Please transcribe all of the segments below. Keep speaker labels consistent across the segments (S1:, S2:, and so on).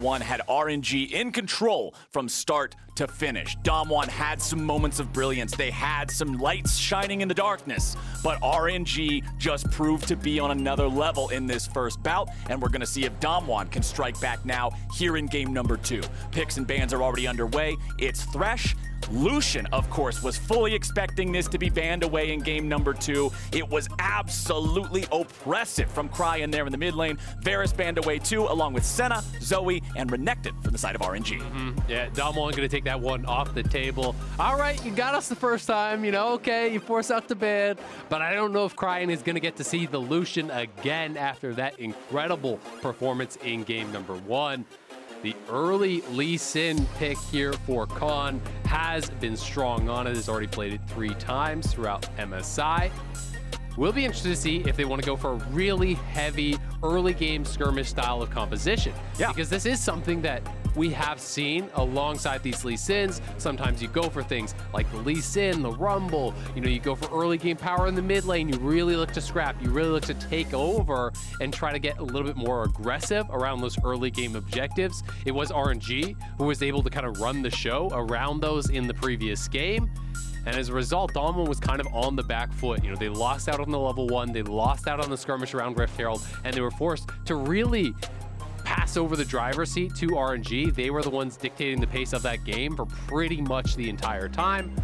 S1: DWG had RNG in control from start to finish. DAMWON had some moments of brilliance. They had some lights shining in the darkness, but RNG just proved to be on another level in this first bout, and we're going to see if DAMWON can strike back now here in game number 2. Picks and bans are already underway. It's Thresh. Lucian, of course, was fully expecting this to be banned away in game number 2. It was absolutely oppressive from Cryin there in the mid lane. Varus banned away too, along with Senna, Zoe, and Renekton from the side of RNG.
S2: Yeah, DWG gonna take that one off the table. All right, you got us the first time, you know, okay, you force out the ban, but I don't know if Cryin is gonna get to see the Lucian again after that incredible performance in game number 1. The early Lee Sin pick here for Khan has been strong on it. Has already played it 3 times throughout MSI. We'll be interested to see if they want to go for a really heavy early game skirmish style of composition. Yeah. Because this is something that we have seen alongside these Lee Sins. Sometimes you go for things like the Lee Sin, the Rumble, you know, you go for early game power in the mid lane, you really look to scrap, you really look to take over and try to get a little bit more aggressive around those early game objectives. It was RNG who was able to kind of run the show around those in the previous game. And as a result, DWG was kind of on the back foot. You know, they lost out on the level 1, they lost out on the skirmish around Rift Herald, and they were forced to really pass over the driver's seat to RNG. They were the ones dictating the pace of that game for pretty much the entire time.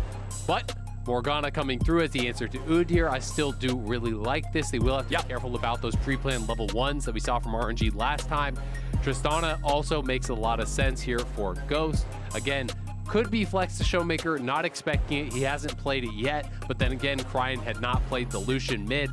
S2: But Morgana coming through as the answer to Oud here. I still do really like this. They will have to be careful about those pre-planned level 1s that we saw from RNG last time. Tristana also makes a lot of sense here for Ghost. Again, could be flex to Showmaker, not expecting it. He hasn't played it yet, but then again, Cryin had not played the Lucian mid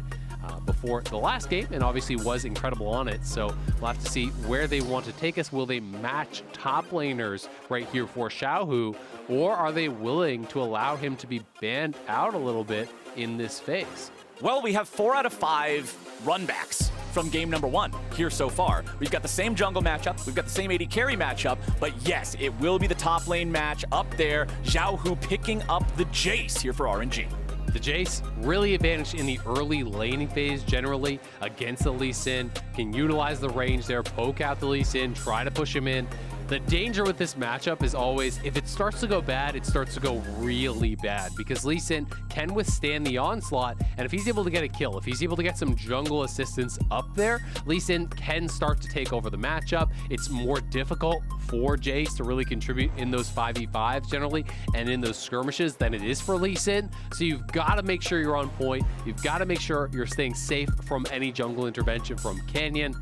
S2: before the last game and obviously was incredible on it. So we'll have to see where they want to take us. Will they match top laners right here for Xiaohu, or are they willing to allow him to be banned out a little bit in this phase?
S1: Well, we have 4 out of 5 runbacks from game number 1 here so far. We've got the same jungle matchup, we've got the same AD carry matchup, but yes, it will be the top lane match up there. Xiaohu picking up the Jace here for RNG.
S2: The Jace really advantaged in the early laning phase generally against the Lee Sin, can utilize the range there, poke out the Lee Sin, try to push him in. The danger with this matchup is always, if it starts to go bad, it starts to go really bad, because Lee Sin can withstand the onslaught, and if he's able to get a kill, if he's able to get some jungle assistance up there, Lee Sin can start to take over the matchup. It's more difficult for Jace to really contribute in those 5v5s generally, and in those skirmishes than it is for Lee Sin. So you've got to make sure you're on point. You've got to make sure you're staying safe from any jungle intervention from Canyon.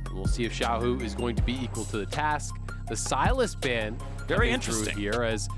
S2: And we'll see if Xiaohu is going to be equal to the task. The Sylas ban,
S1: very interesting
S2: here, as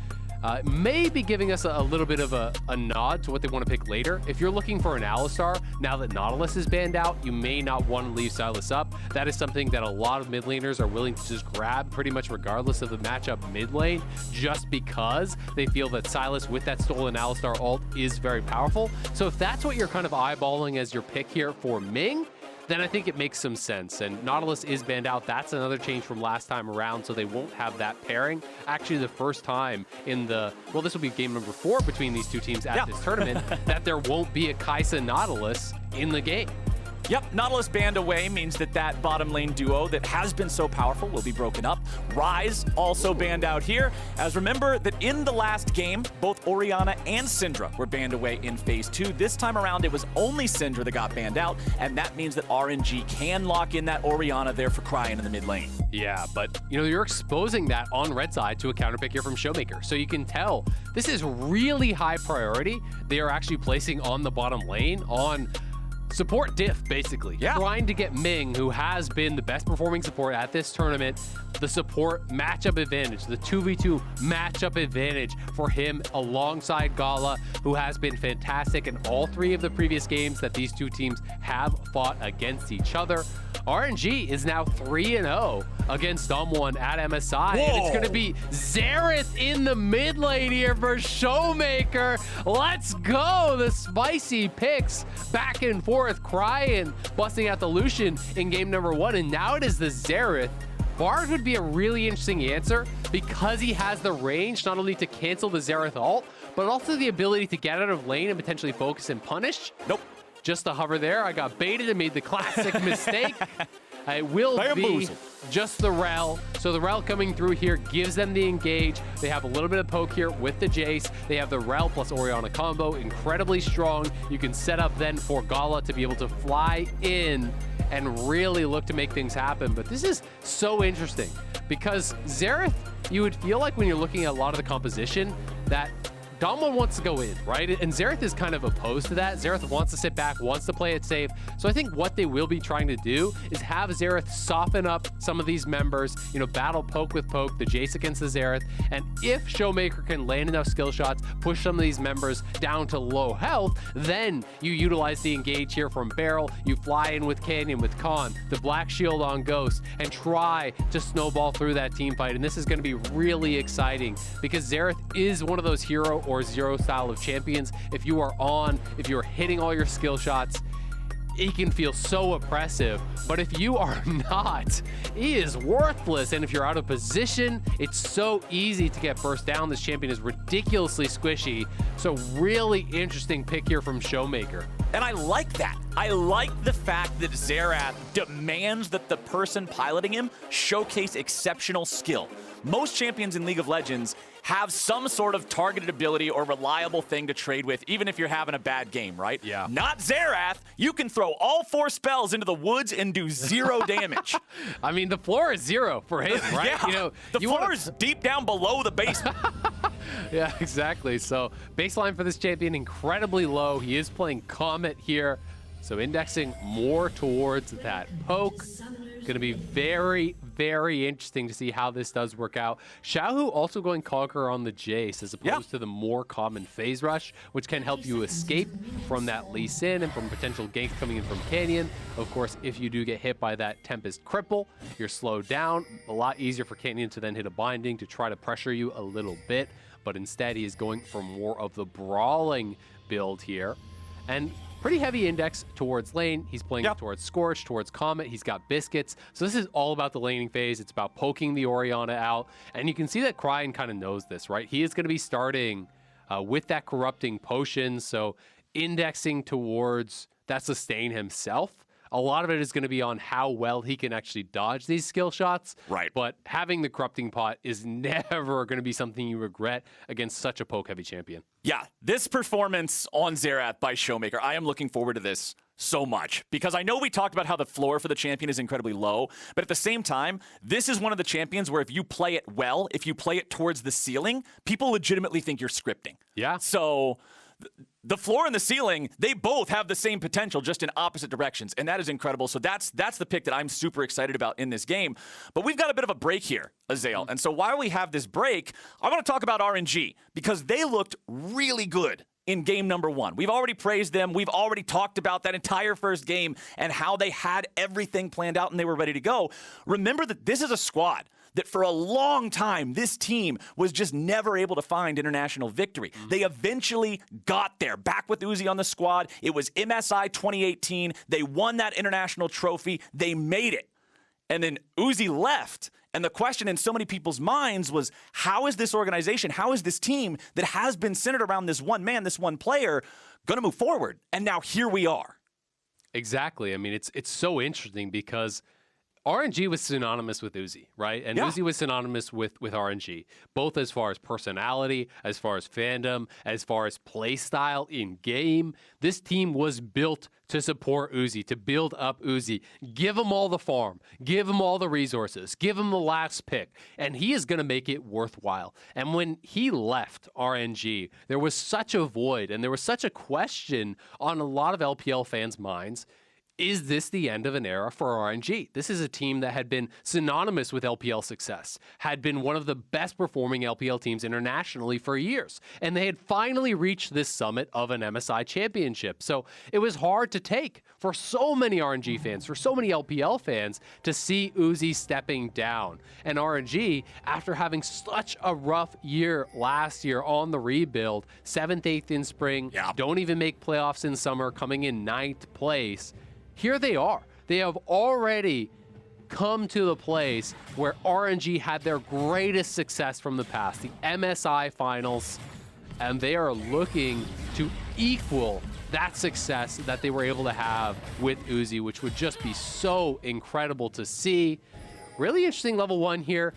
S2: may be giving us a little bit of a nod to what they want to pick later. If you're looking for an Alistar, now that Nautilus is banned out, you may not want to leave Sylas up. That is something that a lot of mid laners are willing to just grab pretty much regardless of the matchup mid lane, just because they feel that Sylas with that stolen Alistar ult is very powerful. So if that's what you're kind of eyeballing as your pick here for Ming, then I think it makes some sense. And Nautilus is banned out. That's another change from last time around, so they won't have that pairing. Actually, the first time in the, well, this will be game number 4 between these two teams at this tournament, that there won't be a Kai'Sa Nautilus in the game.
S1: Yep, Nautilus banned away means that that bottom lane duo that has been so powerful will be broken up. Ryze also banned out here. As remember that in the last game, both Orianna and Syndra were banned away in phase 2. This time around, it was only Syndra that got banned out, and that means that RNG can lock in that Orianna there for Cryin in the mid lane.
S2: Yeah, but you know, you're exposing that on red side to a counter pick here from Showmaker. So you can tell this is really high priority. They are actually placing on the bottom lane on support diff, basically. Trying to get Ming, who has been the best performing support at this tournament, the support matchup advantage, the 2v2 matchup advantage for him alongside Gala, who has been fantastic in all 3 of the previous games that these two teams have fought against each other. RNG is now 3-0 against DWG at MSI. And it's going to be Xerath in the mid lane here for Showmaker. Let's go. The spicy picks back and forth. Cryin busting out the Lucian in game number 1. And now it is the Xerath. Bard would be a really interesting answer because he has the range not only to cancel the Xerath ult, but also the ability to get out of lane and potentially focus and punish. Nope. Just to hover there, I got baited and made the classic mistake. It will be
S1: Bamboozle.
S2: just the Rel. So the Rel coming through here gives them the engage. They have a little bit of poke here with the Jace. They have the Rel plus Orianna combo, incredibly strong. You can set up then for Gala to be able to fly in and really look to make things happen. But this is so interesting because Xerath, you would feel like when you're looking at a lot of the composition that DAMWON wants to go in, right? And Xerath is kind of opposed to that. Xerath wants to sit back, wants to play it safe. So I think what they will be trying to do is have Xerath soften up some of these members, you know, battle poke with poke, the Jace against the Xerath. And if Showmaker can land enough skill shots, push some of these members down to low health, then you utilize the engage here from Barrel, you fly in with Canyon, with Khan, the Black Shield on Ghost, and try to snowball through that team fight. And this is going to be really exciting because Xerath is one of those hero or zero style of champions. If you are on, if you're hitting all your skill shots, he can feel so oppressive, but if you are not, he is worthless. And if you're out of position, it's so easy to get burst down. This champion is ridiculously squishy. So really interesting pick here from Showmaker.
S1: And I like that. I like the fact that Xerath demands that the person piloting him showcase exceptional skill. Most champions in League of Legends have some sort of targeted ability or reliable thing to trade with, even if you're having a bad game, right?
S2: Yeah.
S1: Not Xerath. You can throw all 4 spells into the woods and do 0 damage.
S2: I mean, the floor is 0 for him, right?
S1: Yeah.
S2: You know,
S1: the floor is deep down below the basement.
S2: Yeah, exactly. So baseline for this champion, incredibly low. He is playing Comet here. So indexing more towards that poke. Going to be very, very interesting to see how this does work out. Xiaohu also going Conqueror on the Jace as opposed to the more common Phase Rush, which can help you escape from that Lee Sin and from potential ganks coming in from Canyon. Of course, if you do get hit by that Tempest Cripple, you're slowed down. A lot easier for Canyon to then hit a Binding to try to pressure you a little bit. But instead, he is going for more of the brawling build here. And pretty heavy index towards lane. He's playing towards Scorch, towards Comet. He's got Biscuits. So this is all about the laning phase. It's about poking the Orianna out. And you can see that Cryan kind of knows this, right? He is going to be starting with that Corrupting Potion. So indexing towards that sustain himself. A lot of it is going to be on how well he can actually dodge these skill shots.
S1: Right.
S2: But having the Corrupting Pot is never going to be something you regret against such a poke-heavy champion.
S1: Yeah, this performance on Xerath by Showmaker, I am looking forward to this so much because I know we talked about how the floor for the champion is incredibly low, but at the same time, this is one of the champions where if you play it well, if you play it towards the ceiling, people legitimately think you're scripting.
S2: Yeah.
S1: So the floor and the ceiling, they both have the same potential, just in opposite directions, and that is incredible. So that's the pick that I'm super excited about in this game. But we've got a bit of a break here, Azael, and so while we have this break, I want to talk about RNG because they looked really good in game number 1. We've already praised them. We've already talked about that entire first game and how they had everything planned out and they were ready to go. Remember that this is a squad that for a long time, this team was just never able to find international victory. They eventually got there. Back with Uzi on the squad, it was MSI 2018. They won that international trophy. They made it. And then Uzi left. And the question in so many people's minds was, how is this organization, how is this team that has been centered around this one man, this one player, going to move forward? And now here we are.
S2: Exactly. I mean, it's so interesting because RNG was synonymous with Uzi, right? And Uzi was synonymous with RNG, both as far as personality, as far as fandom, as far as play style in game. This team was built to support Uzi, to build up Uzi. Give him all the farm, give him all the resources, give him the last pick, and he is going to make it worthwhile. And when he left RNG, there was such a void and there was such a question on a lot of LPL fans' minds. Is this the end of an era for RNG? This is a team that had been synonymous with LPL success, had been one of the best performing LPL teams internationally for years, and they had finally reached this summit of an MSI championship. So it was hard to take for so many RNG fans, for so many LPL fans, to see Uzi stepping down. And RNG, after having such a rough year last year on the rebuild, 7th, 8th in spring, don't even make playoffs in summer, coming in 9th place, here they are. They have already come to the place where RNG had their greatest success from the past, the MSI finals, and they are looking to equal that success that they were able to have with Uzi, which would just be so incredible to see. Really interesting level 1 here.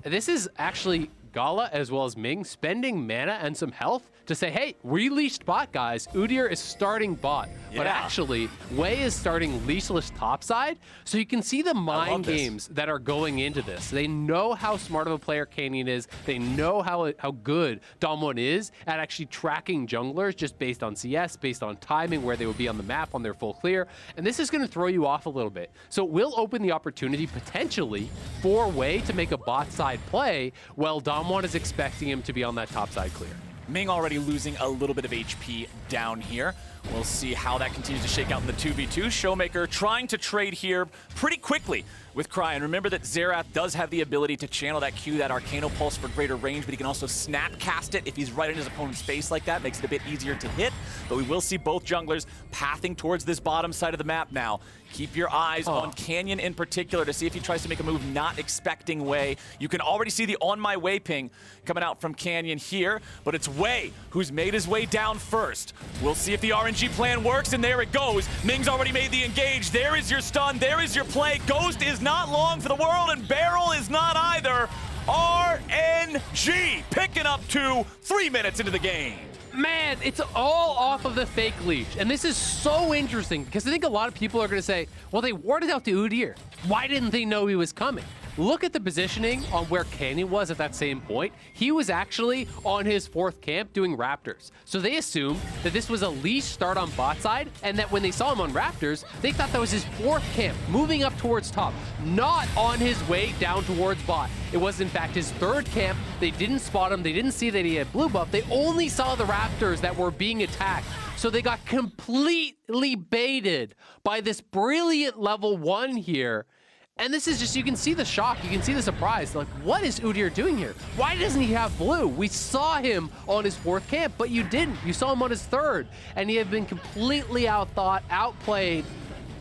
S2: This is actually Gala as well as Ming spending mana and some health to say, hey, released bot, guys. Udyr is starting bot. Yeah. But actually, Wei is starting leashless topside. So you can see the mind games that are going into this. They know how smart of a player Canyon is. They know how good DAMWON is at actually tracking junglers just based on CS, based on timing, where they would be on the map on their full clear. And this is going to throw you off a little bit. So it will open the opportunity potentially for Wei to make a bot side play while DAMWON is expecting him to be on that topside clear.
S1: Ming already losing a little bit of HP down here. We'll see how that continues to shake out in the 2v2. Showmaker trying to trade here pretty quickly with Cry. And remember that Xerath does have the ability to channel that Q, that Arcano Pulse for greater range, but he can also snap cast it if he's right in his opponent's face like that. Makes it a bit easier to hit. But we will see both junglers pathing towards this bottom side of the map now. Keep your eyes on Canyon in particular to see if he tries to make a move not expecting Wei. You can already see the on my way ping coming out from Canyon here, but it's Wei who's made his way down first. We'll see if the RNG plan works, and there it goes. Ming's already made the engage. There is your stun. There is your play. Ghost is not long for the world, and Barrel is not either. RNG picking up 3 minutes into the game.
S2: Man, it's all off of the fake leash. And this is so interesting because I think a lot of people are going to say, well, they warded out the Udyr. Why didn't they know he was coming? Look at the positioning on where Canyon was at that same point. He was actually on his 4th camp doing Raptors. So they assumed that this was a leash start on bot side, and that when they saw him on Raptors, they thought that was his 4th camp, moving up towards top, not on his way down towards bot. It was, in fact, his 3rd camp. They didn't spot him. They didn't see that he had blue buff. They only saw the Raptors that were being attacked. So they got completely baited by this brilliant level 1 here. And this is just, you can see the shock, you can see the surprise. Like, what is Udyr doing here? Why doesn't he have blue? We saw him on his 4th camp, but you didn't. You saw him on his 3rd. And he had been completely outthought, outplayed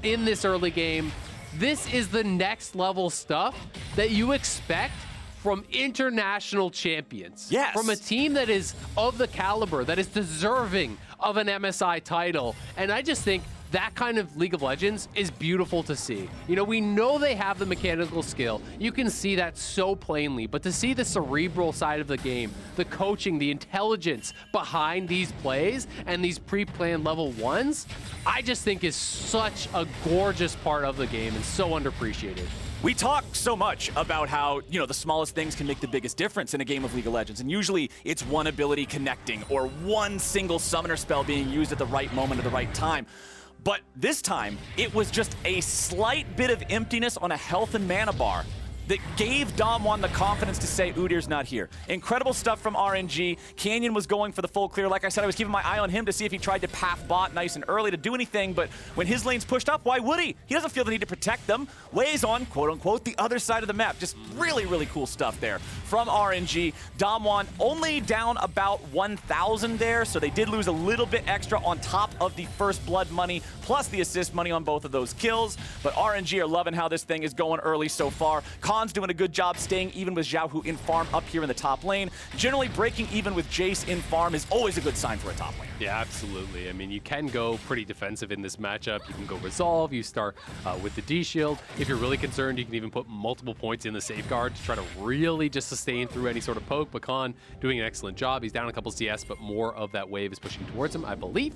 S2: in this early game. This is the next level stuff that you expect from international champions.
S1: Yes.
S2: From a team that is of the caliber, that is deserving of an MSI title. And I just think that kind of League of Legends is beautiful to see. You know, we know they have the mechanical skill. You can see that so plainly, but to see the cerebral side of the game, the coaching, the intelligence behind these plays and these pre-planned level 1s, I just think is such a gorgeous part of the game and so underappreciated.
S1: We talk so much about how, you know, the smallest things can make the biggest difference in a game of League of Legends, and usually it's one ability connecting or one single summoner spell being used at the right moment at the right time. But this time, it was just a slight bit of emptiness on a health and mana bar that gave DAMWON the confidence to say Udyr's not here. Incredible stuff from RNG. Canyon was going for the full clear. Like I said, I was keeping my eye on him to see if he tried to path bot nice and early to do anything, but when his lane's pushed up, why would he? He doesn't feel the need to protect them. Wei's on, quote-unquote, the other side of the map. Just really, really cool stuff there from RNG. DAMWON only down about 1,000 there, so they did lose a little bit extra on top of the first blood money, plus the assist money on both of those kills. But RNG are loving how this thing is going early so far. Khan's doing a good job staying even with Xiao Hu in farm up here in the top lane. Generally, breaking even with Jace in farm is always a good sign for a top laner.
S2: Yeah, absolutely. I mean, you can go pretty defensive in this matchup. You can go Resolve. You start with the D-Shield. If you're really concerned, you can even put multiple points in the Safeguard to try to really just sustain through any sort of poke. But Khan doing an excellent job. He's down a couple CS, but more of that wave is pushing towards him, I believe.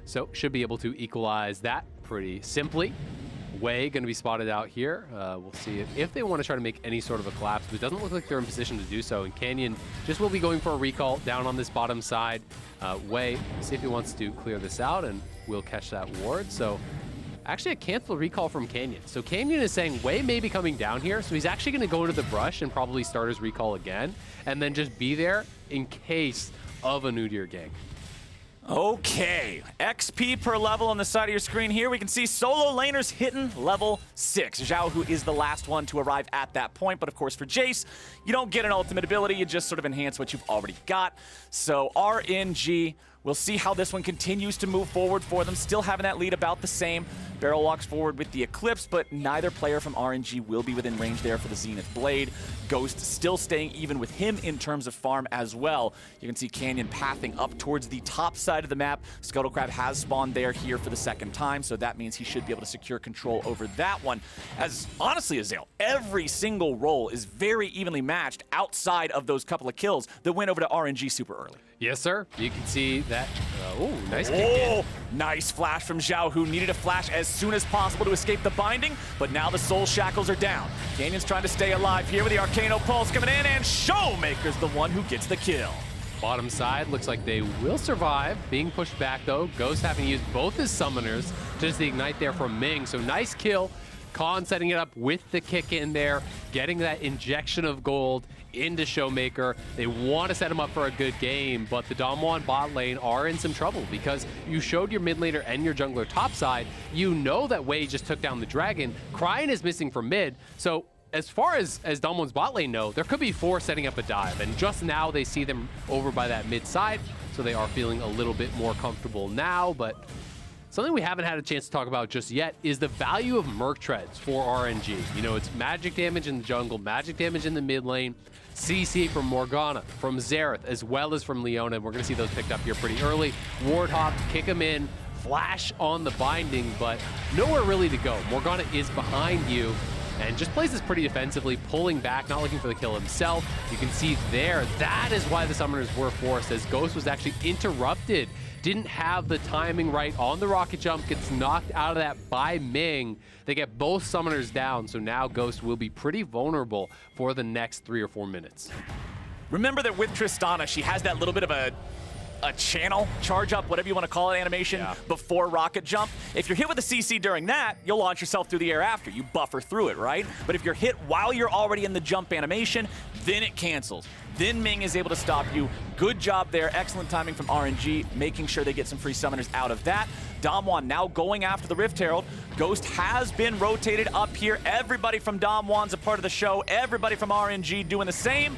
S2: So should be able to equalize that pretty simply. Wei going to be spotted out here. We'll see if they want to try to make any sort of a collapse, but it doesn't look like they're in position to do so. And Canyon just will be going for a recall down on this bottom side. Wei, see if he wants to clear this out, and we'll catch that ward. So actually a cancel recall from Canyon. So Canyon is saying Wei may be coming down here, so he's actually going to go into the brush and probably start his recall again, and then just be there in case of a Udyr gank.
S1: Okay, XP per level on the side of your screen here. We can see solo laners hitting level 6. Xiao Hu is the last one to arrive at that point, but of course for Jace, you don't get an ultimate ability, you just sort of enhance what you've already got. So RNG We'll see how this one continues to move forward for them. Still having that lead about the same. Barrel walks forward with the Eclipse, but neither player from RNG will be within range there for the Zenith Blade. Ghost still staying even with him in terms of farm as well. You can see Canyon pathing up towards the top side of the map. Scuttlecrab has spawned there here for the second time, so that means he should be able to secure control over that one. As honestly, Azale, every single roll is very evenly matched outside of those couple of kills that went over to RNG super early.
S2: Yes, sir. You can see that. Oh, nice kick in.
S1: Nice flash from Zhao, who needed a flash as soon as possible to escape the binding, but now the soul shackles are down. Canyon's trying to stay alive here with the Arcano Pulse coming in, and Showmaker's the one who gets the kill.
S2: Bottom side looks like they will survive. Being pushed back, though. Ghost having used both his summoners to just the ignite there from Ming, so nice kill. Khan setting it up with the kick in there, getting that injection of gold into Showmaker. They want to set him up for a good game, but the DAMWON bot lane are in some trouble because you showed your mid laner and your jungler topside. You know that Wei just took down the dragon. Cryin is missing from mid, so as far as DAMWON's bot lane know, there could be 4 setting up a dive, and just now they see them over by that mid side, so they are feeling a little bit more comfortable now, but something we haven't had a chance to talk about just yet is the value of Merc Treads for RNG. You know, it's magic damage in the jungle, magic damage in the mid lane, CC from Morgana, from Xerath, as well as from Leona. We're going to see those picked up here pretty early. Wardhawk, kick him in, flash on the binding, but nowhere really to go. Morgana is behind you and just plays this pretty defensively, pulling back, not looking for the kill himself. You can see there, that is why the summoners were forced, as Ghost was actually interrupted. Didn't have the timing right on the rocket jump, gets knocked out of that by Ming. They get both summoners down, so now Ghost will be pretty vulnerable for the next 3 or 4 minutes.
S1: Remember that with Tristana, she has that little bit of a channel, charge up, whatever you want to call it, animation before rocket jump. If you're hit with a CC during that, you'll launch yourself through the air after. You buffer through it, right? But if you're hit while you're already in the jump animation, then it cancels. Then Ming is able to stop you. Good job there. Excellent timing from RNG, making sure they get some free summoners out of that. DAMWON now going after the Rift Herald. Ghost has been rotated up here. Everybody from DAMWON's a part of the show. Everybody from RNG doing the same.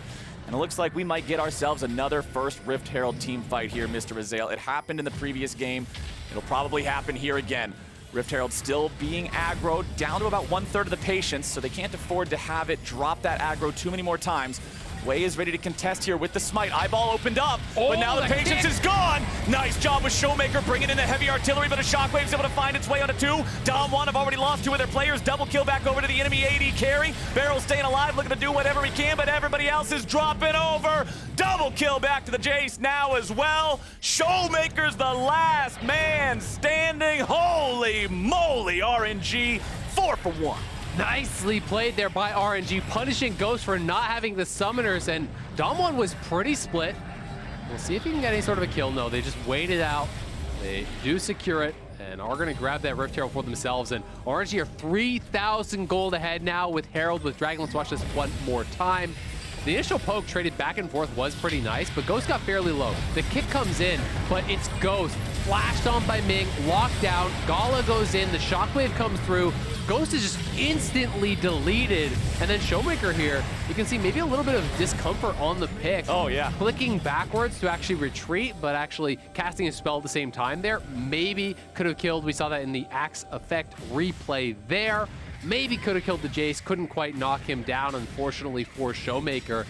S1: And it looks like we might get ourselves another first Rift Herald team fight here, Mr. Azale. It happened in the previous game. It'll probably happen here again. Rift Herald still being aggroed, down to about 1/3 of the patience, so they can't afford to have it drop that aggro too many more times. Wei is ready to contest here with the smite. Eyeball opened up, but now the patience is gone. Nice job with Showmaker bringing in the heavy artillery, but a shockwave's able to find its way onto 2. DAMWON have already lost 2 of their players. Double kill back over to the enemy AD carry. Barrel staying alive, looking to do whatever he can, but everybody else is dropping over. Double kill back to the Jace now as well. Showmaker's the last man standing. Holy moly, RNG, 4 for 1.
S2: Nicely played there by RNG, punishing Ghost for not having the summoners, and DAMWON was pretty split. We'll see if he can get any sort of a kill. No, they just waited out. They do secure it and are going to grab that Rift Herald for themselves, and RNG are 3,000 gold ahead now with Herald, with Dragon. Let's watch this one more time. The initial poke traded back and forth was pretty nice, but Ghost got fairly low. The kick comes in, but it's Ghost. Flashed on by Ming, locked down, Gala goes in, the shockwave comes through. Ghost is just instantly deleted, and then Showmaker here, you can see maybe a little bit of discomfort on the pick.
S1: Oh, yeah.
S2: Clicking backwards to actually retreat, but actually casting a spell at the same time there. Maybe could have killed, we saw that in the Axe effect replay there. Maybe could have killed the Jace, couldn't quite knock him down, unfortunately, for Showmaker.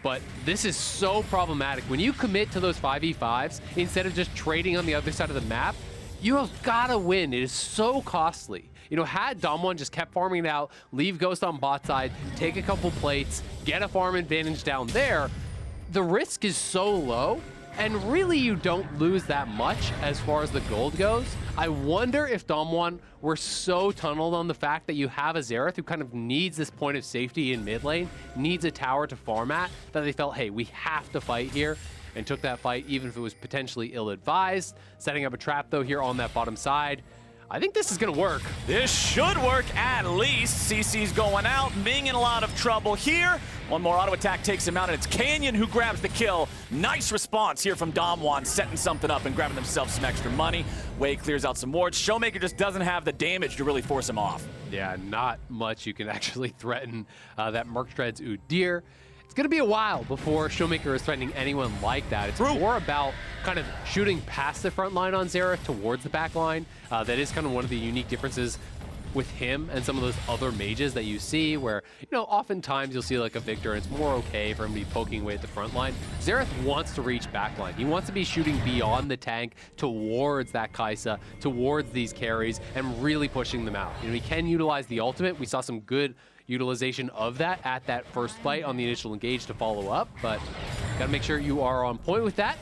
S2: But this is so problematic. When you commit to those 5v5s, instead of just trading on the other side of the map, you have got to win. It is so costly. You know, had DAMWON just kept farming it out, leave Ghost on bot side, take a couple plates, get a farm advantage down there, the risk is so low, and really you don't lose that much as far as the gold goes. I wonder if DAMWON were so tunneled on the fact that you have a Xerath who kind of needs this point of safety in mid lane, needs a tower to farm at, that they felt, hey, we have to fight here, and took that fight even if it was potentially ill-advised. Setting up a trap though here on that bottom side. I think this is gonna work.
S1: This should work at least. CC's going out. Ming in a lot of trouble here. One more auto attack takes him out, and it's Canyon who grabs the kill. Nice response here from DAMWON, setting something up and grabbing themselves some extra money. Wei clears out some wards. Showmaker just doesn't have the damage to really force him off.
S2: Yeah, not much you can actually threaten that Merc Treads Udyr. it's going to be a while before Showmaker is threatening anyone like that. It's more about kind of shooting past the front line on Xerath towards the back line. That is kind of one of the unique differences with him and some of those other mages that you see where, you know, oftentimes you'll see like a Victor and it's more okay for him to be poking away at the front line. Xerath wants to reach backline. He wants to be shooting beyond the tank towards that Kai'Sa, towards these carries, and really pushing them out. You know, he can utilize the ultimate. We saw some good utilization of that at that first fight on the initial engage to follow up, but gotta make sure you are on point with that.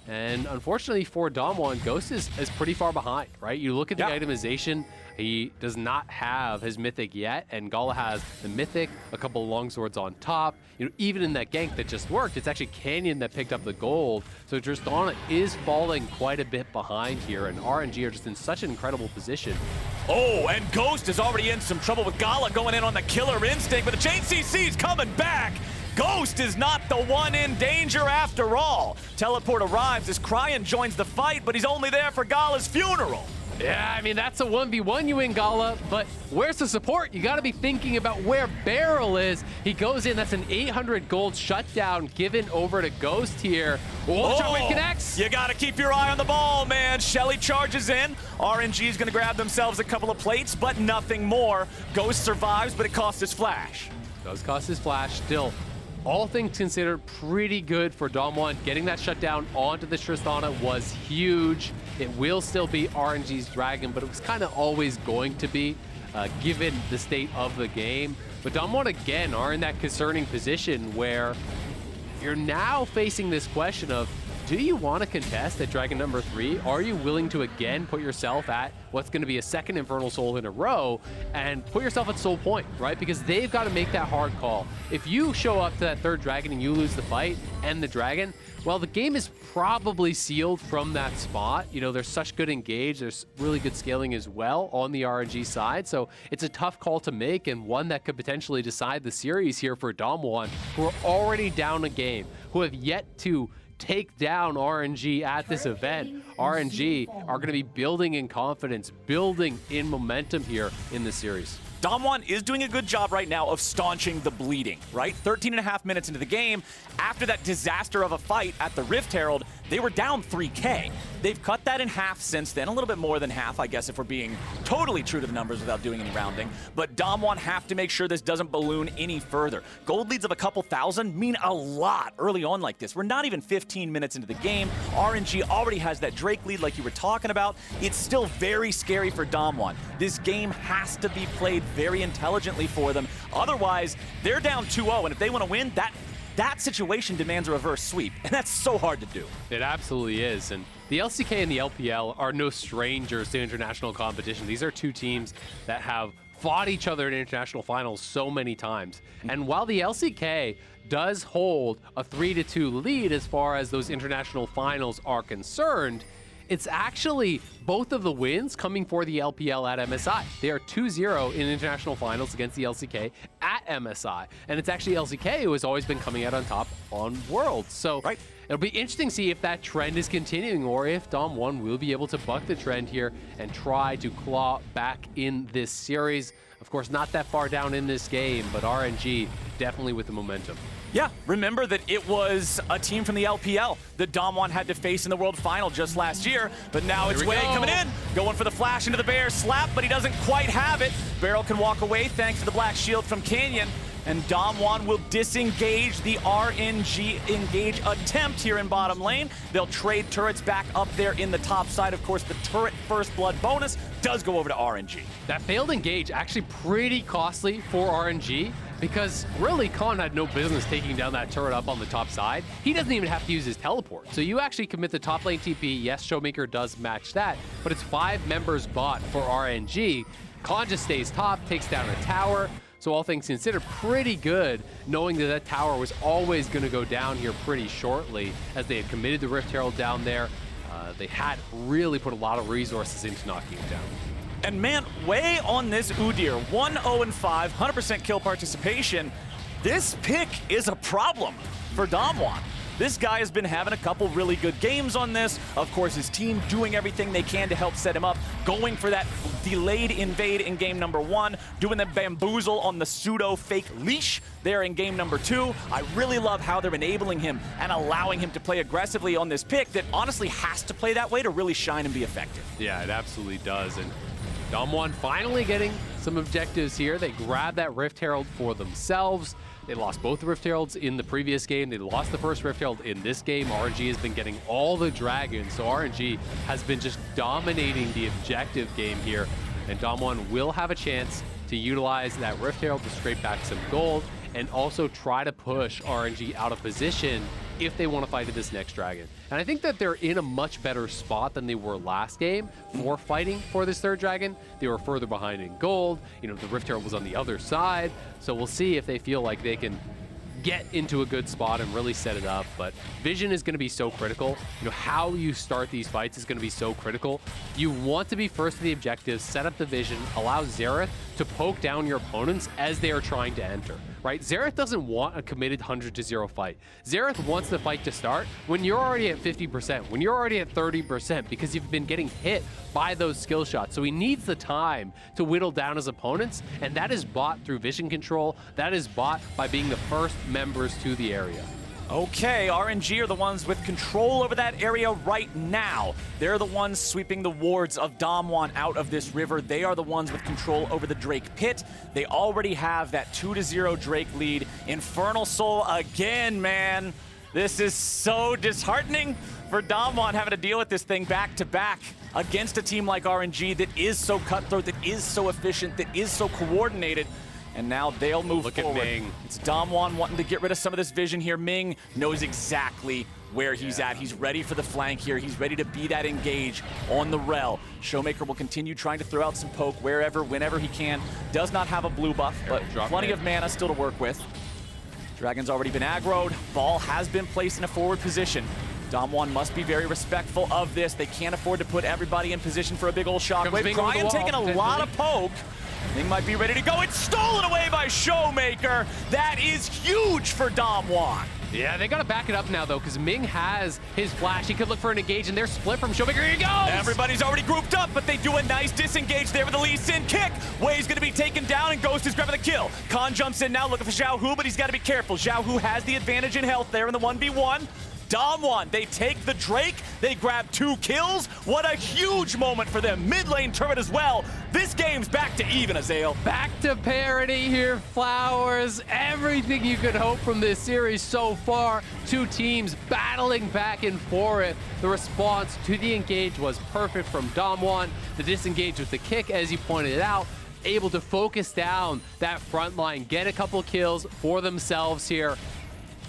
S2: And unfortunately for DAMWON, Ghost is pretty far behind, right? You look at the itemization, he does not have his Mythic yet, and Gala has the Mythic, a couple of longswords on top. You know, even in that gank that just worked, it's actually Canyon that picked up the gold. So Tristana is falling quite a bit behind here, and RNG are just in such an incredible position.
S1: Oh, and Ghost is already in some trouble with Gala going in on the killer instinct, but the Chain CC's coming back. Ghost is not the one in danger after all. Teleport arrives as Cryan joins the fight, but he's only there for Gala's funeral.
S2: Yeah, I mean, that's a 1v1 you win, Gala, but where's the support? You got to be thinking about where Beryl is. He goes in, that's an 800 gold shutdown given over to Ghost here. Oh, Shockwave connects.
S1: You got to keep your eye on the ball, man. Shelly charges in. RNG's going to grab themselves a couple of plates, but nothing more. Ghost survives, but it costs his flash.
S2: Does cost his flash. Still, all things considered, pretty good for DAMWON. Getting that shutdown onto the Tristana was huge. It will still be RNG's Dragon, but it was kind of always going to be, given the state of the game. But DAMWON, again, are in that concerning position where you're now facing this question of, do you want to contest at Dragon number 3? Are you willing to again put yourself at what's going to be a second Infernal Soul in a row and put yourself at soul point, right? Because they've got to make that hard call. If you show up to that third Dragon and you lose the fight and the Dragon, well, the game is probably sealed from that spot. You know, there's such good engage. There's really good scaling as well on the RNG side. So it's a tough call to make and one that could potentially decide the series here for DAMWON, who are already down a game, who have yet to take down RNG at this event. RNG are going to be building in confidence, building in momentum here in the series.
S1: DAMWON is doing a good job right now of staunching the bleeding, right? 13.5 minutes into the game, after that disaster of a fight at the Rift Herald, they were down 3K. They've cut that in half since then, a little bit more than half, I guess, if we're being totally true to the numbers without doing any rounding. But DAMWON have to make sure this doesn't balloon any further. Gold leads of a couple thousand mean a lot early on like this. We're not even 15 minutes into the game. RNG already has that Drake lead like you were talking about. It's still very scary for DAMWON. This game has to be played very intelligently for them. Otherwise, they're down 2-0, and if they want to win, that situation demands a reverse sweep, and that's so hard to do.
S2: It absolutely is, and the LCK and the LPL are no strangers to international competition. These are two teams that have fought each other in international finals so many times. And while the LCK does hold a 3-2 lead as far as those international finals are concerned, it's actually both of the wins coming for the LPL at MSI. They are 2-0 in international finals against the LCK at MSI. And it's actually LCK who has always been coming out on top on Worlds. So it'll be interesting to see if that trend is continuing or if DAMWON will be able to buck the trend here and try to claw back in this series. Of course, not that far down in this game, but RNG definitely with the momentum.
S1: Yeah, remember that it was a team from the LPL that DAMWON had to face in the World Final just last year, but now it's Wei coming in, going for the flash into the bear slap, but he doesn't quite have it. Beryl can walk away thanks to the black shield from Canyon, and DAMWON will disengage the RNG engage attempt here in bottom lane. They'll trade turrets back up there in the top side. Of course, the turret first blood bonus does go over to RNG.
S2: That failed engage actually pretty costly for RNG, because really Khan had no business taking down that turret up on the top side. He doesn't even have to use his teleport. So you actually commit the top lane TP. Yes, Showmaker does match that, but it's 5 members bot for RNG. Khan just stays top, takes down a tower. So all things considered, pretty good, knowing that that tower was always going to go down here pretty shortly, as they had committed the Rift Herald down there. They had really put a lot of resources into knocking it down.
S1: And man, Wei on this Udyr, 1-0-5, 100% kill participation. This pick is a problem for DAMWON. This guy has been having a couple really good games on this. Of course, his team doing everything they can to help set him up, going for that delayed invade in game number 1, doing the bamboozle on the pseudo fake leash there in game number 2. I really love how they're enabling him and allowing him to play aggressively on this pick that honestly has to play that way to really shine and be effective.
S2: Yeah, it absolutely does. And DWG finally getting some objectives here. They grab that Rift Herald for themselves. They lost both the Rift Heralds in the previous game. They lost the first Rift Herald in this game. RNG has been getting all the dragons, so RNG has been just dominating the objective game here. And DWG will have a chance to utilize that Rift Herald to scrape back some gold and also try to push RNG out of position if they want to fight to this next dragon. And I think that they're in a much better spot than they were last game for fighting for this third dragon. They were further behind in gold. You know, the Rift Herald was on the other side. So we'll see if they feel like they can get into a good spot and really set it up. But vision is going to be so critical. You know, how you start these fights is going to be so critical. You want to be first to the objectives, set up the vision, allow Xerath to poke down your opponents as they are trying to enter, right? Xerath doesn't want a committed 100-0 fight. Xerath wants the fight to start when you're already at 50%, when you're already at 30%, because you've been getting hit by those skill shots. So he needs the time to whittle down his opponents, and that is bought through vision control. That is bought by being the first members to the area.
S1: Okay, RNG are the ones with control over that area right now. They're the ones sweeping the wards of DAMWON out of this river. They are the ones with control over the Drake pit. They already have that 2-0 Drake lead. Infernal Soul again, man. This is so disheartening for DAMWON having to deal with this thing back to back against a team like RNG that is so cutthroat, that is so efficient, that is so coordinated. And now they'll move forward.
S2: At Ming.
S1: It's DAMWON wanting to get rid of some of this vision here. Ming knows exactly where he's at. He's ready for the flank here. He's ready to be that engage on the rel. Showmaker will continue trying to throw out some poke wherever, whenever he can. Does not have a blue buff, but plenty of mana still to work with. Dragon's already been aggroed. Ball has been placed in a forward position. DAMWON must be very respectful of this. They can't afford to put everybody in position for a big old shockwave. Ryan taking a lot of poke. Ming might be ready to go. It's stolen away by Showmaker. That is huge for DAMWON.
S2: Yeah, they got to back it up now, though, because Ming has his flash. He could look for an engage, and they're split from Showmaker. Here he goes!
S1: Everybody's already grouped up, but they do a nice disengage there with the Lee Sin kick. Way's going to be taken down, and Ghost is grabbing the kill. Khan jumps in now looking for Xiao Hu, but he's got to be careful. Xiao Hu has the advantage in health there in the 1v1. DAMWON, they take the Drake, they grab 2 kills. What a huge moment for them. Mid lane turret as well. This game's back to even, Azael.
S2: Back to parity here, Flowers. Everything you could hope from this series so far. 2 teams battling back and forth. The response to the engage was perfect from DAMWON. The disengage with the kick, as you pointed out, able to focus down that front line, get a couple kills for themselves here.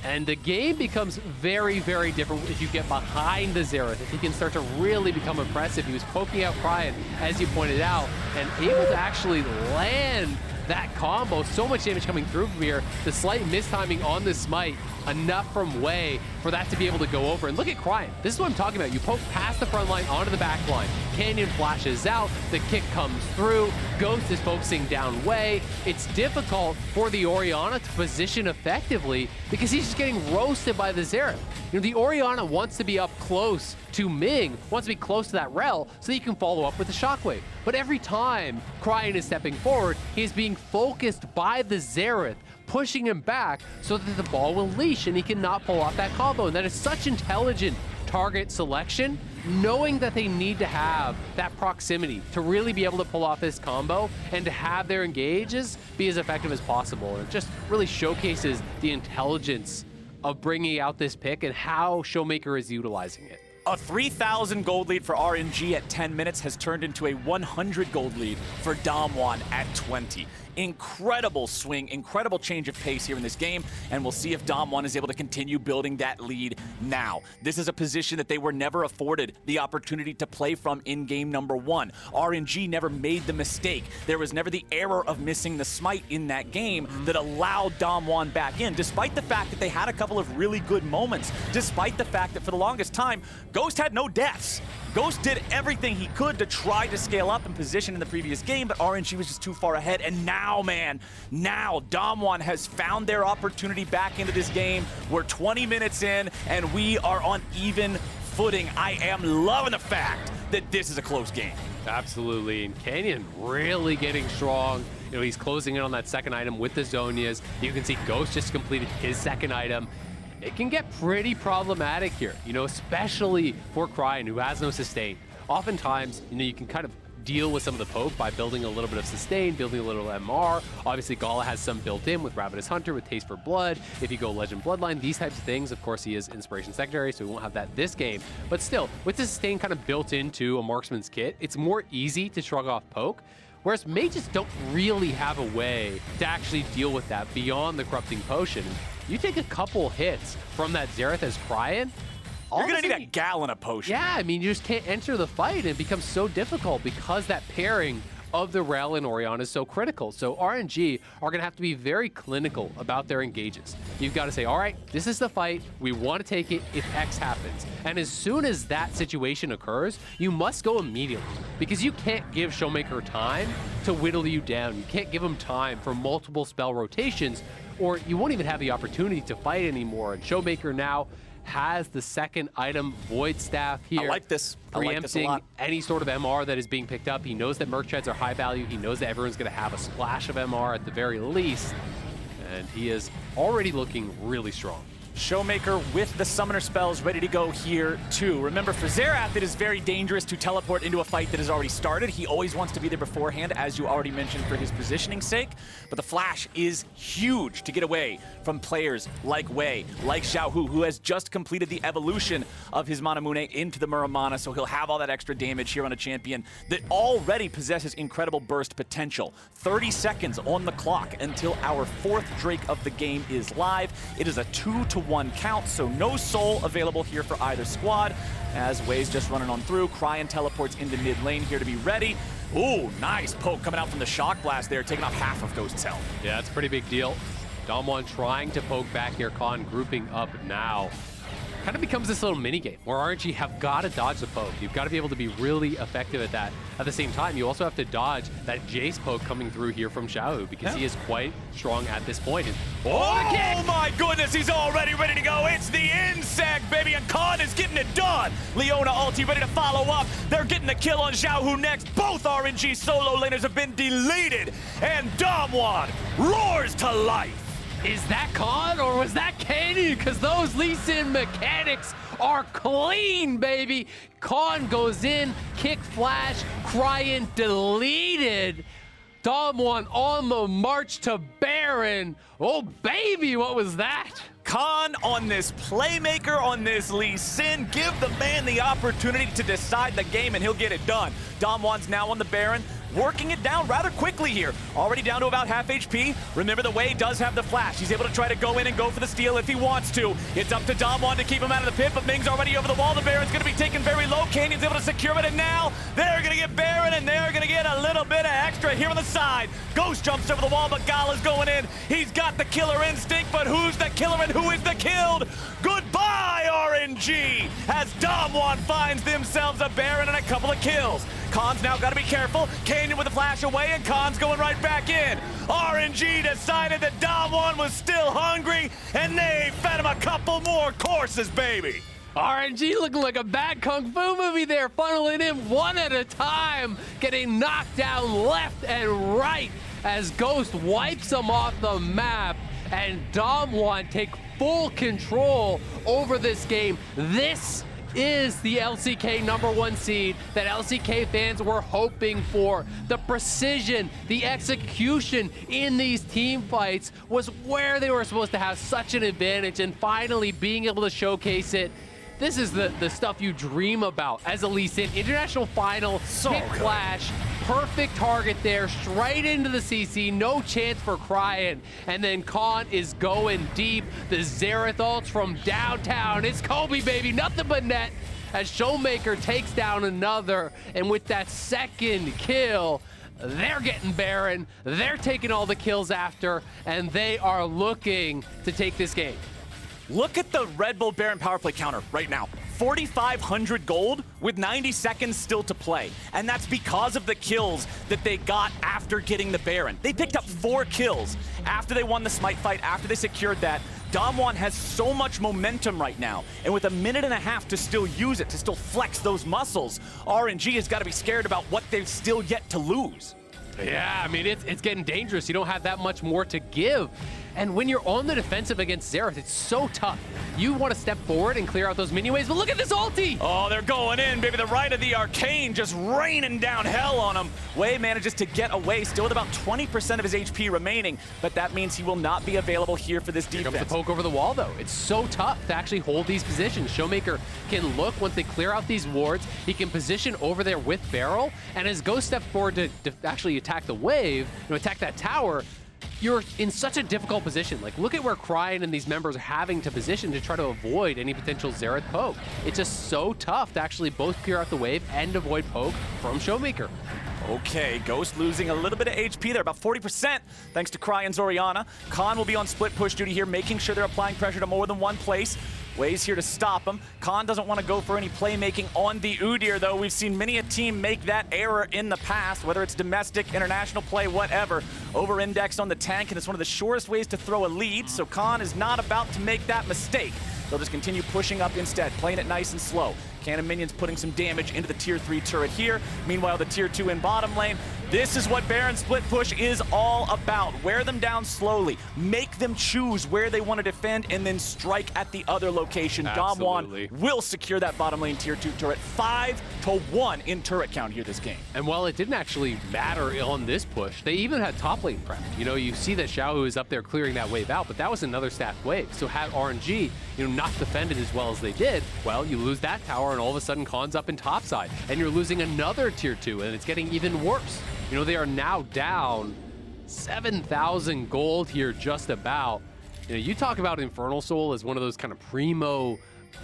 S2: And the game becomes very, very different if you get behind the Xerath. If he can start to really become impressive. He was poking out Cryan, as you pointed out, and able to actually land that combo. So much damage coming through from here. The slight mistiming on the smite, enough from Way for that to be able to go over. And look at Cryan. This is what I'm talking about. You poke past the front line onto the back line. Canyon flashes out. The kick comes through. Ghost is focusing down Way. It's difficult for the Orianna to position effectively because he's just getting roasted by the Xerath. You know, the Orianna wants to be up close to Ming, wants to be close to that rel so that he can follow up with the shockwave. But every time Cryan is stepping forward, he is being focused by the Xerath, pushing him back so that the ball will leash and he cannot pull off that combo. And that is such intelligent target selection, knowing that they need to have that proximity to really be able to pull off this combo and to have their engages be as effective as possible. And it just really showcases the intelligence of bringing out this pick and how Showmaker is utilizing it.
S1: A 3,000 gold lead for RNG at 10 minutes has turned into a 100 gold lead for DAMWON at 20. Incredible swing, incredible change of pace here in this game, and we'll see if DAMWON is able to continue building that lead now. This is a position that they were never afforded the opportunity to play from in game number 1. RNG never made the mistake. There was never the error of missing the smite in that game that allowed DAMWON back in, despite the fact that they had a couple of really good moments, despite the fact that for the longest time, Ghost had no deaths. Ghost did everything he could to try to scale up in position in the previous game, but RNG was just too far ahead. And now, man, now DAMWON has found their opportunity back into this game. We're 20 minutes in, and we are on even footing. I am loving the fact that this is a close game.
S2: Absolutely, and Canyon really getting strong. You know, he's closing in on that second item with the Zonias. You can see Ghost just completed his second item. It can get pretty problematic here, you know, especially for Cryan, who has no sustain. Oftentimes, you know, you can kind of deal with some of the poke by building a little bit of sustain, building a little MR. Obviously, Gala has some built in with Ravenous Hunter, with Taste for Blood. If you go Legend Bloodline, these types of things, of course, he is Inspiration Secondary, so we won't have that this game. But still, with the sustain kind of built into a Marksman's kit, it's more easy to shrug off poke. Whereas mages don't really have a way to actually deal with that beyond the Corrupting Potion. You take a couple hits from that Xerath as Cryan,
S1: you're gonna need a gallon of potion.
S2: Yeah, I mean, you just can't enter the fight, and it becomes so difficult because that pairing of the Rel and Orion is so critical. So RNG are gonna have to be very clinical about their engages. You've got to say, all right, this is the fight. We want to take it if X happens. And as soon as that situation occurs, you must go immediately, because you can't give Showmaker time to whittle you down. You can't give him time for multiple spell rotations, or you won't even have the opportunity to fight anymore. And Showmaker now has the second item, Void Staff here.
S1: I like this. I like this a
S2: preempting
S1: lot.
S2: any sort of MR that is being picked up. He knows that Merc Treads are high value. He knows that everyone's going to have a splash of MR at the very least. And he is already looking really strong.
S1: Showmaker with the summoner spells ready to go here too. Remember, for Xerath, it is very dangerous to teleport into a fight that has already started. He always wants to be there beforehand, as you already mentioned, for his positioning's sake. But the flash is huge to get away from players like Wei, like Xiaohu, who has just completed the evolution of his Manamune into the Muramana, so he'll have all that extra damage here on a champion that already possesses incredible burst potential. 30 seconds on the clock until our fourth Drake of the game is live. It is a 2-to-1 count, so no soul available here for either squad, as Wei's just running on through. Cryan teleports into mid lane here to be ready. Ooh, nice poke coming out from the Shock Blast there, taking off half of Ghost's health.
S2: Yeah, it's a pretty big deal. DAMWON trying to poke back here, Khan grouping up now. Kind of becomes this little mini game where RNG have got to dodge the poke. You've got to be able to be really effective at that. At the same time, you also have to dodge that Jace poke coming through here from Xiaohu, because he is quite strong at this point. And,
S1: oh my goodness, he's already ready to go. It's the insect, baby, and Khan is getting it done. Leona ulti ready to follow up. They're getting the kill on Xiaohu next. Both RNG solo laners have been deleted, and DAMWON roars to life.
S2: is that Khan or was that Canyon? Because those Lee Sin mechanics are clean, baby. Khan goes in, kick flash, Cryan deleted. DAMWON on the march to Baron. Oh, baby, what was that?
S1: Khan on this playmaker, on this Lee Sin. Give the man the opportunity to decide the game and he'll get it done. DAMWON's now on the Baron, working it down rather quickly here. Already down to about half HP. Remember, the Wei does have the flash. He's able to try to go in and go for the steal if he wants to. It's up to DAMWON to keep him out of the pit, but Ming's already over the wall. The Baron's going to be taken very low. Canyon's able to secure it, and now they're going to get Baron, and they're going to get a little bit of extra here on the side. Ghost jumps over the wall, but Gala's going in. He's got the killer instinct, but who's the killer and who is the killed? Goodbye, RNG, as DAMWON finds themselves a Baron and a couple of kills. Khan's now got to be careful. Canyon with a flash away, and Khan's going right back in. RNG decided that DAMWON was still hungry, and they fed him a couple more courses, baby.
S2: RNG looking like a bad Kung Fu movie there, funneling in one at a time, getting knocked down left and right as Ghost wipes them off the map, and DAMWON take full control over this game. This is the LCK #1 seed that LCK fans were hoping for. The precision, the execution in these team fights was where they were supposed to have such an advantage, and finally being able to showcase it. This is the stuff you dream about as a Lee Sin. International final, hit flash, perfect target there, straight into the CC, no chance for Cryan. And then Khan is going deep. The Xerath ults from downtown. It's Kobe, baby, nothing but net. As Showmaker takes down another, and with that second kill, they're getting Baron, they're taking all the kills after, and they are looking to take this game.
S1: Look at the Red Bull Baron power play counter right now. 4,500 gold with 90 seconds still to play. And that's because of the kills that they got after getting the Baron. They picked up 4 kills after they won the Smite fight, after they secured that. DAMWON has so much momentum right now, and with a minute and a half to still use it, to still flex those muscles, RNG has got to be scared about what they've still yet to lose.
S2: Yeah, I mean, it's getting dangerous. You don't have that much more to give. And when you're on the defensive against Xerath, it's so tough. You want to step forward and clear out those mini waves, but look at this ulti!
S1: Oh, they're going in, baby. The right of the Arcane just raining down hell on him. Wei manages to get away, still with about 20% of his HP remaining, but that means he will not be available here for this defense.
S2: Here comes the poke over the wall, though. It's so tough to actually hold these positions. Showmaker can look once they clear out these wards. He can position over there with Barrel, and as Ghost steps forward to actually attack the wave, attack that tower, you're in such a difficult position. Like, look at where Cryin and these members are having to position to try to avoid any potential Xerath poke. It's just so tough to actually both clear out the wave and avoid poke from Showmaker.
S1: Okay, Ghost losing a little bit of HP there, about 40%, thanks to Cryon's Orianna. Khan will be on split push duty here, making sure they're applying pressure to more than one place. Wei's here to stop him. Khan doesn't want to go for any playmaking on the Udyr, though. We've seen many a team make that error in the past, whether it's domestic, international play, whatever. Over-indexed on the tank, and it's one of the surest ways to throw a lead, so Khan is not about to make that mistake. They'll just continue pushing up instead, playing it nice and slow. Cannon Minions putting some damage into the tier 3 turret here. Meanwhile, the tier 2 in bottom lane. This is what Baron split push is all about. Wear them down slowly. Make them choose where they want to defend and then strike at the other location.
S2: Absolutely.
S1: DAMWON will secure that bottom lane tier 2 turret. 5-1 in turret count here this game.
S2: And while it didn't actually matter on this push, they even had top lane prep. You see that Xiaohu is up there clearing that wave out, but that was another stacked wave. So had RNG, not defended as well as they did, well, you lose that tower and all of a sudden Khan's up in topside, and you're losing another tier 2, and it's getting even worse. They are now down 7,000 gold here just about. You talk about Infernal Soul as one of those kind of primo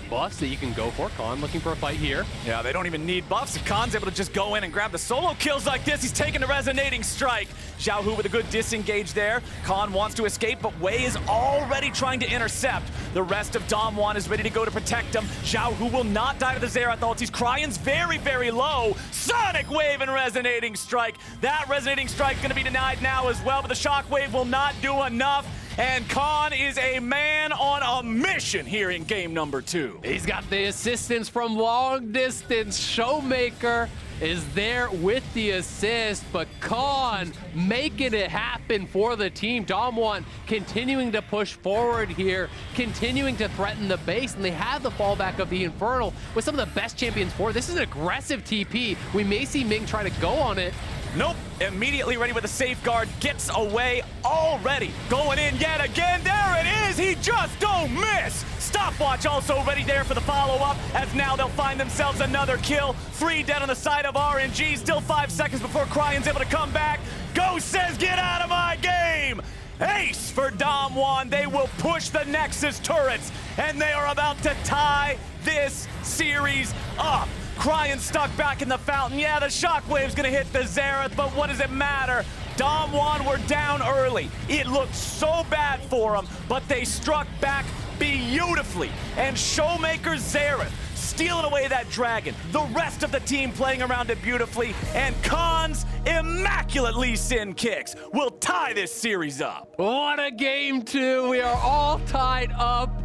S2: buffs that you can go for. Khan looking for a fight here.
S1: Yeah, they don't even need buffs. If Khan's able to just go in and grab the solo kills like this, he's taking the resonating strike. Xiaohu with a good disengage there. Khan wants to escape, but Wei is already trying to intercept. The rest of DAMWON is ready to go to protect him. Xiaohu will not die to the Xerath ultis. Cryon's very, very low. Sonic Wave and resonating strike. That resonating strike going to be denied now as well, but the shockwave will not do enough. And Khan is a man on a mission here in game number 2.
S2: He's got the assistance from long distance. Showmaker is there with the assist, but Khan making it happen for the team. DAMWON continuing to push forward here, continuing to threaten the base, and they have the fallback of the Infernal with some of the best champions for it. This is an aggressive TP. We may see Ming try to go on it.
S1: Nope, immediately ready with a safeguard, gets away already. Going in yet again, there it is, he just don't miss. Stopwatch also ready there for the follow-up, as now they'll find themselves another kill. 3 dead on the side of RNG, still 5 seconds before Cryon's able to come back. Ghost says, get out of my game. Ace for DAMWON, they will push the Nexus turrets, and they are about to tie this series up. Cryin stuck back in the fountain. Yeah, the shockwave's gonna hit the Xerath, but what does it matter? DAMWON were down early. It looked so bad for them, but they struck back beautifully. And Showmaker Xerath stealing away that dragon. The rest of the team playing around it beautifully, and Khan's immaculate Lee Sin kicks will tie this series up.
S2: What a game 2. We are all tied up.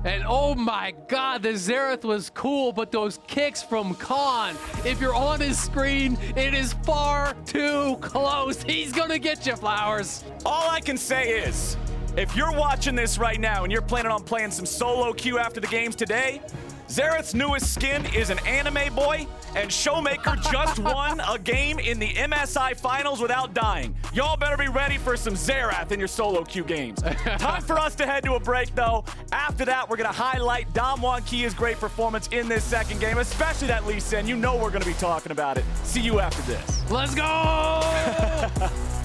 S2: And oh my God, the Xerath was cool, but those kicks from Khan, if you're on his screen, it is far too close. He's gonna get you, Flowers.
S1: All I can say is, if you're watching this right now and you're planning on playing some solo queue after the games today, Xerath's newest skin is an anime boy, and Showmaker just won a game in the MSI finals without dying. Y'all better be ready for some Xerath in your solo queue games. Time for us to head to a break, though. After that, we're going to highlight DAMWON Kia's great performance in this second game, especially that Lee Sin. You know we're going to be talking about it. See you after this.
S2: Let's go!